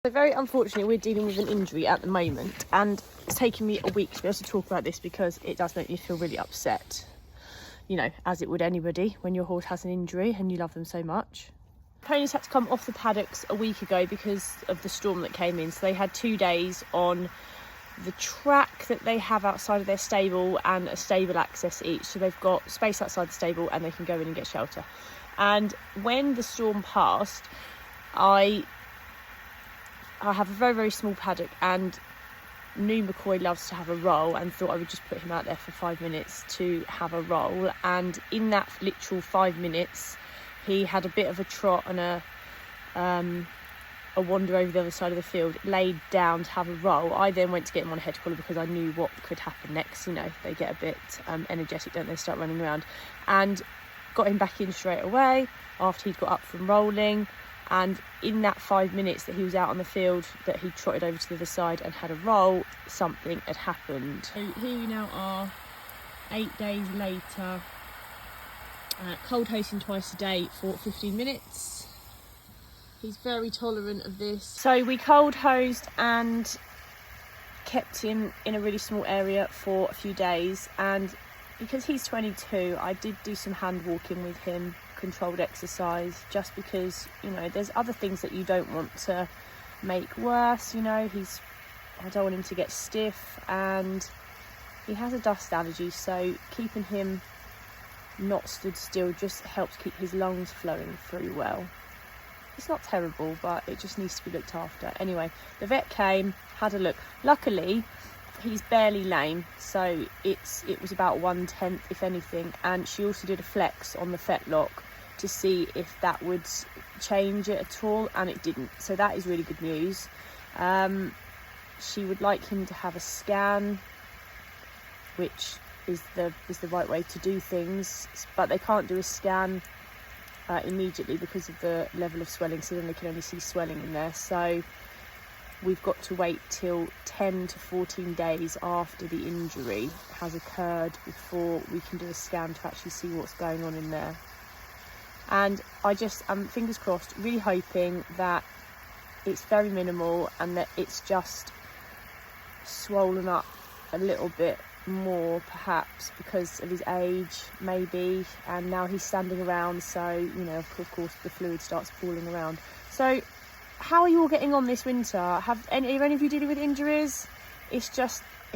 So very unfortunately, we're dealing with an injury at the moment, and it's taken me a week to be able to talk about this because it does make me feel really upset, you know, as it would anybody when your horse has an injury and you love them so much. Ponies had to come off the paddocks a week ago because of the storm that came in, so they had 2 days on the track that they have outside of their stable and a stable access each, so they've got space outside the stable and they can go in and get shelter. And when the storm passed, I have a very, very small paddock, and New McCoy loves to have a roll, and thought I would just put him out there for 5 minutes to have a roll. And in that literal 5 minutes, he had a bit of a trot and a wander over the other side of the field, laid down to have a roll. I then went to get him on a head collar because I knew what could happen next. You know, they get a bit energetic, don't they, start running around. And got him back in straight away after he'd got up from rolling. And in that 5 minutes that he was out on the field, that he trotted over to the other side and had a roll, something had happened. So here we now are, 8 days later, cold hosing twice a day for 15 minutes. He's very tolerant of this. So we cold hosed and kept him in a really small area for a few days. And because he's 22, I did do some hand walking with him, controlled exercise, just because, you know, there's other things that you don't want to make worse. You know, I don't want him to get stiff, and he has a dust allergy, so keeping him not stood still just helps keep his lungs flowing through well. It's not terrible, but it just needs to be looked after. Anyway, the vet came, had a look. Luckily, he's barely lame, so it was about 1/10 if anything, and she also did a flex on the fetlock to see if that would change it at all, and it didn't, so that is really good news. She would like him to have a scan, which is the right way to do things, but they can't do a scan immediately because of the level of swelling, so then they can only see swelling in there. So we've got to wait till 10 to 14 days after the injury has occurred before we can do a scan to actually see what's going on in there. And I just fingers crossed, really hoping that it's very minimal and that it's just swollen up a little bit more, perhaps because of his age, maybe, and now he's standing around, so, you know, of course the fluid starts pooling around. So how are you all getting on this winter? Are any of you dealing with injuries? It's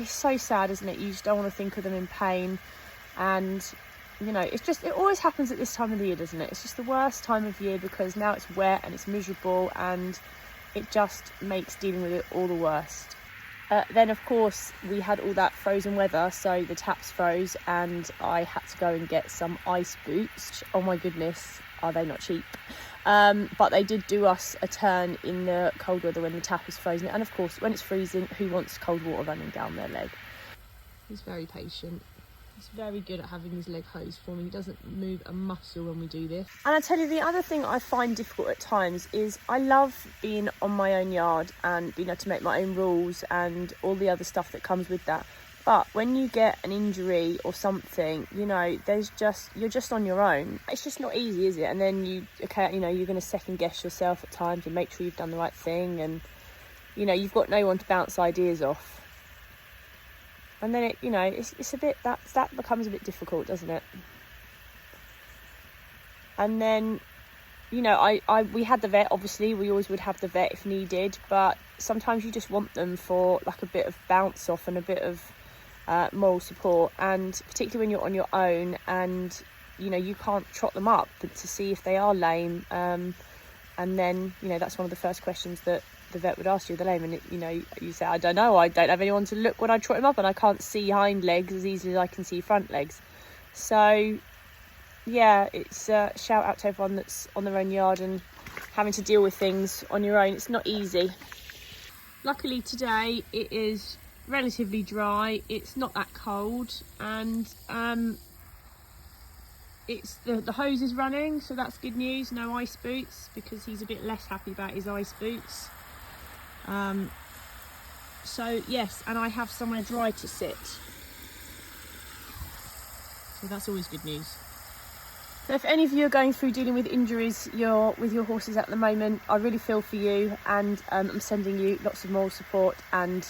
so sad, isn't it? You just don't want to think of them in pain, and you know, it always happens at this time of the year, doesn't it? It's just the worst time of year because now it's wet and it's miserable, and it just makes dealing with it all the worst. Then of course we had all that frozen weather, so the taps froze and I had to go and get some ice boots. Oh my goodness, are they not cheap? But they did do us a turn in the cold weather when the tap is frozen, and of course when it's freezing, who wants cold water running down their leg? He's very patient. He's very good at having his leg hosed for me. He doesn't move a muscle when we do this. And I tell you, the other thing I find difficult at times is I love being on my own yard and being able to make my own rules and all the other stuff that comes with that. But when you get an injury or something, you know, you're just on your own. It's just not easy, is it? And then you're going to second guess yourself at times and make sure you've done the right thing, and you know, you've got no one to bounce ideas off. And then it's a bit, that becomes a bit difficult, doesn't it? And then, you know, we had the vet, obviously, we always would have the vet if needed, but sometimes you just want them for like a bit of bounce off and a bit of moral support, and particularly when you're on your own and, you know, you can't trot them up to see if they are lame. And then, you know, that's one of the first questions that the vet would ask you, the lame, and you know, you say, I don't know, I don't have anyone to look when I trot him up, and I can't see hind legs as easily as I can see front legs. So yeah, it's a shout out to everyone that's on their own yard and having to deal with things on your own. It's not easy. Luckily today it is relatively dry, it's not that cold, and it's the hose is running, so that's good news. No ice boots, because he's a bit less happy about his ice boots. So yes, and I have somewhere dry to sit, so that's always good news. So if any of you are going through dealing with injuries with your horses at the moment, I really feel for you, and I'm sending you lots of moral support and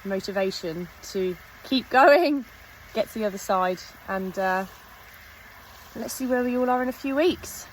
motivation to keep going, get to the other side, and let's see where we all are in a few weeks.